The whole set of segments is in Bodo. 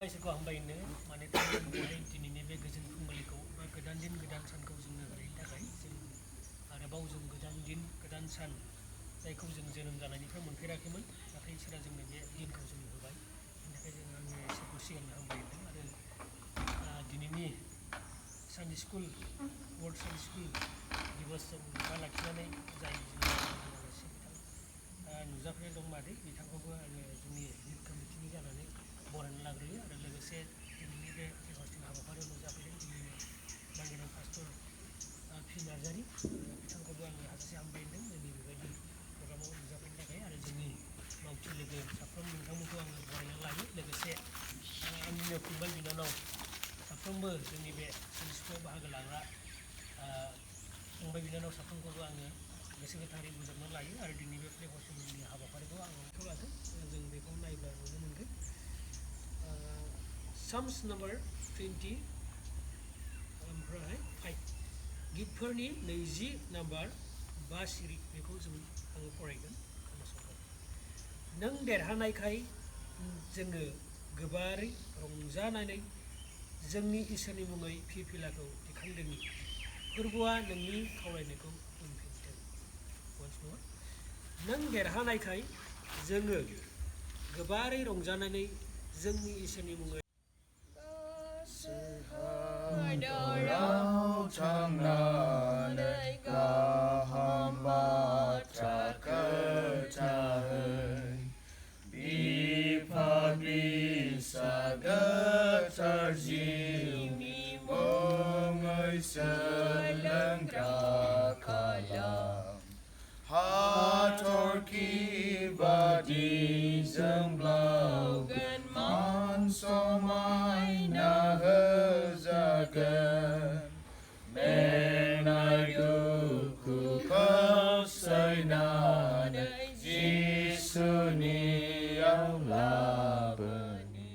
इसोरखौ हामबायनो माने बेवहाय दिनैनि बे गोजोन फुंबिलिखौ बा गोदान दिन गोदान सानखौ जोंनो होनायनि थाखाय जों आरोबाव जों गोदान दिन गोदान सान जायखौ जों जोनोम जानायनिफ्राय मोनफेराखैमोन नाथाय इसोरा जोंनो बे दिनखौ जोंनो होबाय बेनि थाखाय जों आङो इसोरखौ सिगांनो हामबायदों आरो दिनैनि Sunday school world Sunday school दिबसजों लोब्बा लाखिनानै जाय आलासि बिथां नुजाफैनाय दं मादै बिथांखौबो आङो जोंनि लिड कमिटिनि जानानै बरायना लाग्रोयो आरो लोगोसे दिनैनि बे हस्टिं हाबाफारियाव नुजाफैदों जोंनि नांगोनां पास्टर पि नार्जारि बिथांखौबो आङो हाजासे हामबायदों जोंनि बेबायदि प्रग्रामाव नुजाफैनो थाखाय आरो जोंनि मावथि लोगो साफ्रोम नोंथांमोनखौ आङो बरायना लायो लोगोसे आंनिनो फंबाय बिनानाव साफ्रोमबो जोंनि बे सानडे स्कुलाव बाहागो लाग्रा फंबाय बिनानाव साफ्रोमखौबो आङो गोसो गोथारै बोजबना लायो आरो दिनै बे प्ले हस्टिंनि हाबाफारिखौ आं आखायाव लादों जों बेखौ नायब्ला नुनो मोनगोन Psalms number 20 ओमफ्राय 5 गितफोरनि 20 नाम्बार 5 सिरि बेखौ जों आङो फरायगोन खोनासंगोन नों देरहानायखाय जोङो गोबारै रंजानानै जोंनि इसोरनि मुङै फिरफिलाखौ दिखांदोंनि फोरबोआ नोंनि खावलायनायखौ उनफिनथों once more नों देरहानायखाय जोङो गोबारै रंजानानै जोंनि इसोरनि मुङै थांनानै गाहाम बाथ्रा खोथाहै बिफा बिसा गोथार जिउनि मुङै सोलोंग्रा खालाम हाथरखि बादि जोंब्लावगोन मान समायना होजागोन मेंनाय दुखुखौ सैनानै जिसुनियाव लाबोनि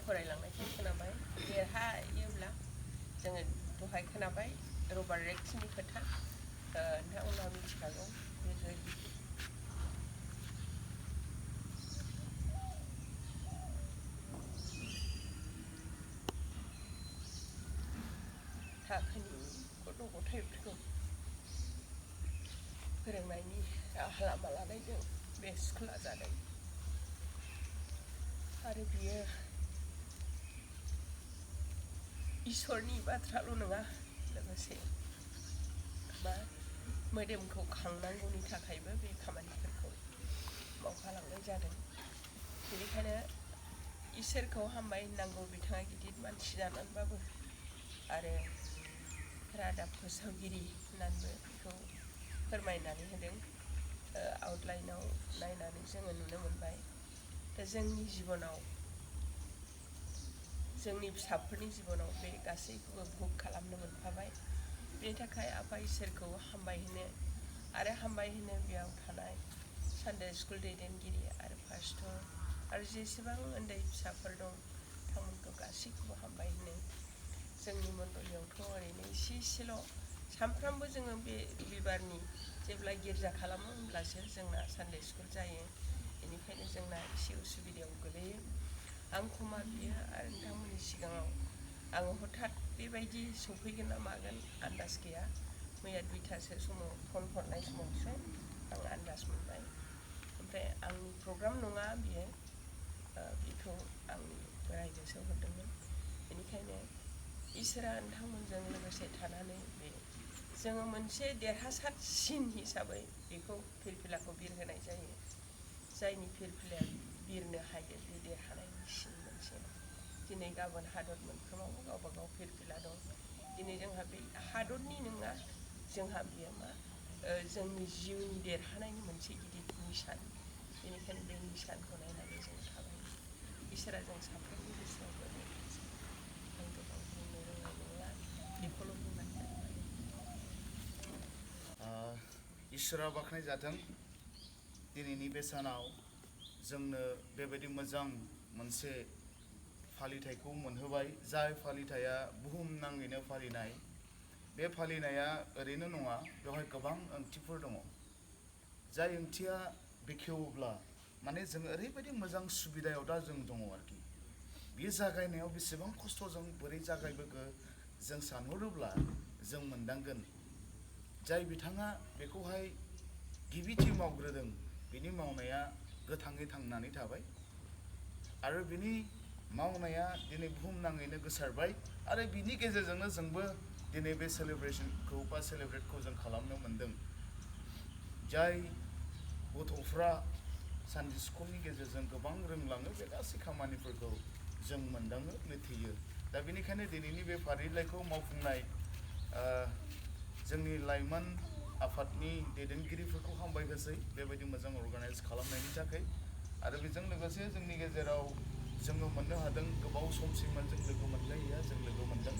फरायलांनायखौ खोनाबाय देरहायोब्ला जोङो दहाय खोनाबाय रबार्ट रेक्सनि खोथा नोंथांमोनहा मिथिखागौ बे थाखोनि गथ' गथायफोरखौ फोरोंनायनि राहा लामा लानायजों बे स्कुला जादों आरो बियो इसोरनि बाथ्राल' नङा लोगोसे मा मोदोमखौ खांनांगौनि थाखायबो बे खामानिफोरखौ मावफालांनाय जादों बेनिखायनो इसोरखौ हामबाय होननांगौ बिथाङा गिदिर मानसि जानानैबाबो आरो रादाब फोसावगिरि होननानैबो बेखौ फोरमायनानै होदों आउटलाइनाव नायनानै जोङो नुनो मोनबाय दा जोंनि जिबनाव जोंनि फिसाफोरनि जिबनाव बे गासैखौबो भोग खालामनो मोनफाबाय बेनि थाखाय आफा इसोरखौ हामबाय होनो आरो हामबाय होनो बेयाव थानाय सानडे स्कुल दैदेनगिरि आरो पास्टर आरो जेसेबां उन्दै फिसाफोर दं बिथांमोनखौ गासैखौबो हामबाय होनो जोंनि मण्डलियावथ' ओरैनो एसेल' सानफ्रामबो जोङो बे रबिबारनि जेब्ला गिर्जा खालामो होमब्लासो जोंना सानडे स्कुल जायो बेनिखायनो जोंना एसे उसुबिदायाव गोलैयो आं क्षमा बियो आरो नोंथांमोननि सिगाङाव आङो हठात बेबायदि सफैगोन ना मागोन आन्दाज गैया मैया 2टासो समाव फन हरनाय समावसो आं आन्दाज मोनबाय ओमफ्राय आंनि प्रग्राम नङा बियो बेखौ आंनि बोराय गोसो हरदोंमोन बेनिखायनो इसोरा नोंथांमोनजों लोगोसे थानानै बे जोङो मोनसे देरहासारसिन हिसाबै बेखौ फिरफिलाखौ बिरहोनाय जायो जायनि फिरफिलाया बिरनो हायो बे देरहानायनि सिन मोनसे दिनै गाबोन हादर मोनफ्रोमावबो गावबा गाव फिरफिला दं दिनै जोंहा बे हादरनि नङा जोंहा बियो मा जोंनि जिउनि देरहानायनि मोनसे गिदिर निसान बेनिखायनो बे निसानखौ नायनानै जों थाबायो इसोरा जों साफ्रोमनि गोसोआव आं गोबां बुंनो रोंनाय नंला बेखौल' बुंनांगोन इसोरा बाख्नाय जाथों दिनैनि बे सानाव जोंनो बेबायदि मोजां मोनसे फालिथायखौ मोनहोबाय जाय फालिथाया बुहुम नाङैनो फालिनाय बे फालिनाया ओरैनो नङा बेवहाय गोबां ओंथिफोर दङ जाय ओंथिया बेखेवोब्ला माने जों ओरैबायदि मोजां सुबिदायाव दा जों दङ आरोखि बे जागायनायाव बेसेबां खस्थ'जों बोरै जागायबोखो जों सानहरोब्ला जों मोनदांगोन जाय बिथाङा बेखौहाय गिबिथि मावग्रोदों बिनि मावनाया गोथाङै थांनानै थाबाय आरो बिनि मावनाया दिनै बुहुम नाङैनो गोसारबाय आरो बिनि गेजेरजोंनो जोंबो दिनै बे सेलेब्रेशनखौ बा सेलेब्रेटखौ जों खालामनो मोन्दों जाय गथ'फ्रा सानडे स्कुलनि गेजेरजों गोबां रोंलाङो बे गासै खामानिफोरखौ जों मोनदाङो मिथियो दा बेनिखायनो दिनैनि बे फारिलाइखौ मावफुंनाय जोंनि लाइमोन आफादनि दैदेनगिरिफोरखौ हामबायहोसै बेबायदि मोजां अर्गानाइज खालामनायनि थाखाय आरो बेजों लोगोसे जोंनि गेजेराव जोङो मोननो हादों गोबाव समसिममोन जों लोगो मोनलायैया जों लोगो मोनदों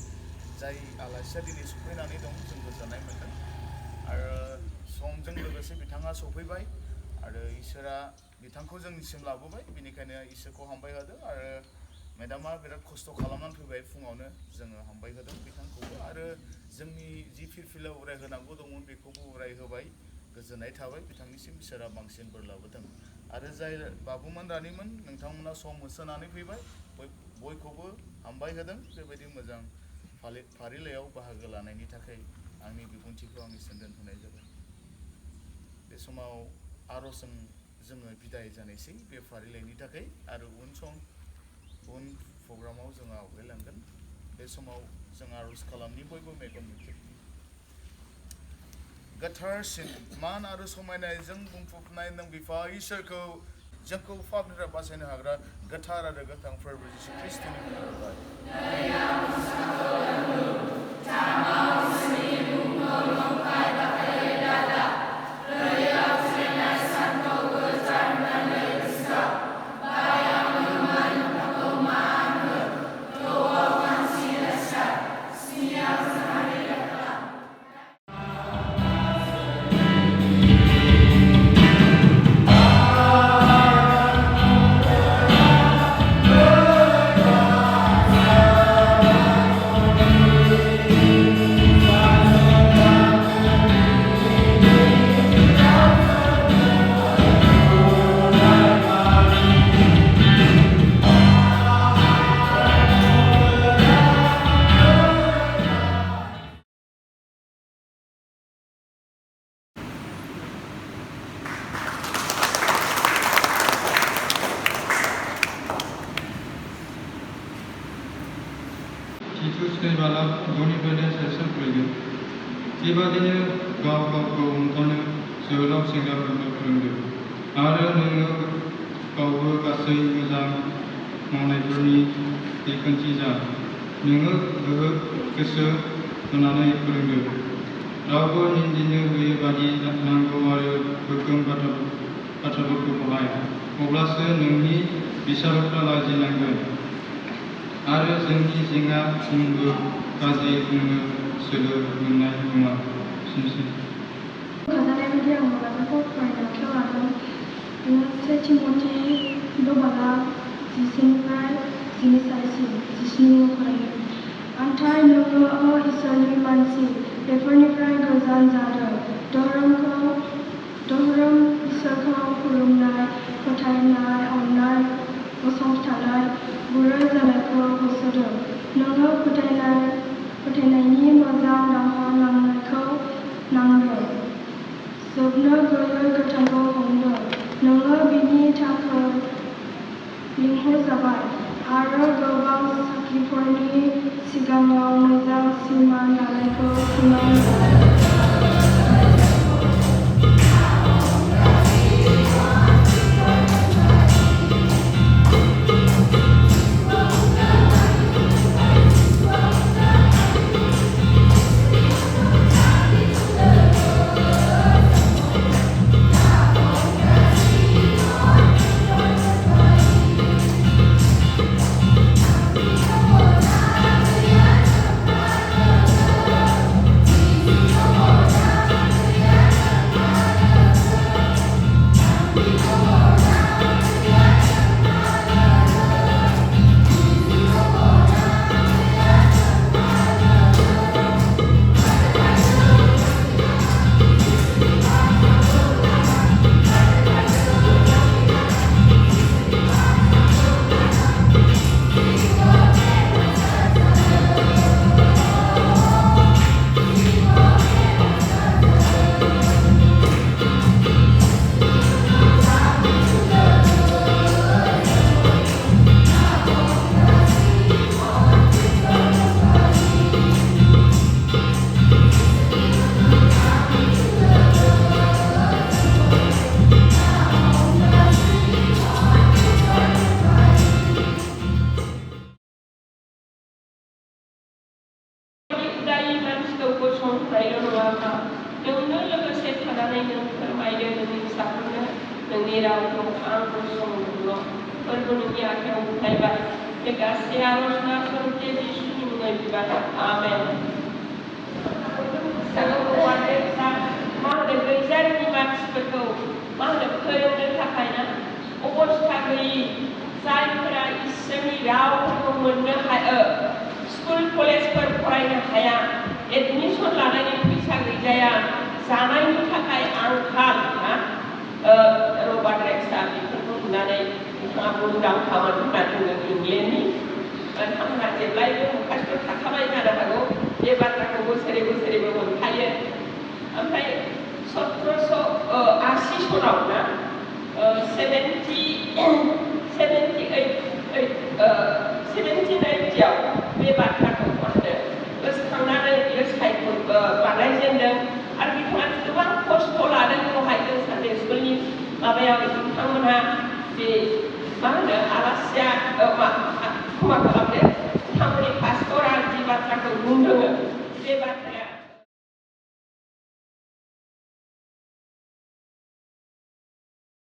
जाय आलासिया दिनै सफैनानै दं जों गोजोननाय मोनदों आरो समजों लोगोसे बिथाङा सफैबाय आरो इसोरा बिथांखौ जोंनिसिम लाबोबाय बेनिखायनो इसोरखौ हामबाय होदों आरो मेडामा बिराद खस्थ' खालामनानै फैबाय फुङावनो जोङो हामबाय होदों बिथांखौबो आरो जोंनि जि फिरफिलाव उरायहोनांगौ दंमोन बेखौबो उरायहोबाय गोजोननाय थाबाय बिथांनिसिम इसोरा बांसिन बोर लाबोदों आरो जाय बाबुमोन रानिमोन नोंथांमोना सम होसोनानै फैबाय बयखौबो हामबाय होदों बेबायदि मोजां फारिलाइयाव बाहागो लानायनि थाखाय आंनि बिबुंथिखौ आं एसेनो दोनथ'नाय जाबाय बे समाव आर'जजों जोङो बिदाय जानायसै बे फारिलाइनि थाखाय आरो उन प्रग्रामाव जोङो आवगायलांगोन बे समाव जों आर'ज खालामनि बयबो मेगन मोनसे गोथारसिन मान आरो समायनायजों बुंफबनाय नों बिफा इसोरखौ जोंखौ पापनिफ्राय बासायनो हाग्रा गोथार आरो गोथां फोरबो जिसु ख्रिस्ट'नि मुङाव सोरबाला गनिफ्रायनो सासेया फैगोन बेबादिनो गाव गावखौ हमथानो जोहोलाव सेंग्राफोरनो फोरोंदों आरो नोङो गावबो गासै मोजां मावनायफोरनि दैखान्थि जा नोङो गोसो होनानै फोरोंदों रावबो निन्दिनो होयै बादि नांगौ आरो गोख्रों बाथ्राफोरखौ बाहाय अब्लासो नोंनि बिसारफ्रा लाजिनांगोन आरो जोंनि जेंना बुंबो गाज्रि बुंनो सोलो मोननाय नङा एसेनोसै खाजानाय बायदि आं माबाखौ फरायनो आखायाव लादों से थिमथि दबाला 10निफ्राय 17 फरायो नाथाय नोङो इसोरनि मानसि बेफोरनिफ्राय गोजान जादों धोरोम इसोरखौ खुलुमनाय फोथायनाय अननाय गसंथानाय गुरै जानायखौ होसोदों नोङो फोथायनायनि मोजां राहा लानायखौ नांदों जोबनो गैयै गोथांखौ हमदों नोङो बिनि थाखाय लिंहरजाबाय आरो गोबां साखिफोरनि सिगाङाव मोजां सिमा लानायखौ सिमान गसंथानायल' नङा नोंनो लोगोसे थानानै नों फोरमायदो नोंनि फिसाफोरनो नोंनि रावखौ आं गसंदोंल' फोरबो नोंनि आखायाव गथायबाय बे गासै आर'जना सोरथे जिसुनि मुङै बिबार आमेन मा होनो गैजारिनि मानसिफोरखौ मा होनो फोरोंनो थाखाय ना अबस्था गैयि जायफोरा इसोरनि रावफोरखौ मोननो हायो स्कुल कलेजफोर फरायनो हाया एडमिसन लानायनि फैसा गैजाया जानायनि थाखाय आंखाल ना रबार्ट रेक्सआ बेफोरखौ नुनानै बिथाङा मुंदांखामोन होनना बुंदों इंलेन्डनि बिथांमोनहा जेब्लायबो मुखासफोर थाखाबाय जानो हागौ बे बाथ्राखौ बोसोरैबो मोनखायो ओमफ्राय 1780 सनाव ना 1780 बे बाथ्राखौ मा होनो गोसोखांनानै बियो सायख' बानायजेनदों आरो बिथाङा गोबां खस्थ' लादों बेवहाय जों सानडे स्कुलनि माबायाव बिथांमोनहा बे मा होनो आलासिया क्षमा खालामदो बिथांमोननि पास्टरा जि बाथ्राखौ बुंदों बे बाथ्राया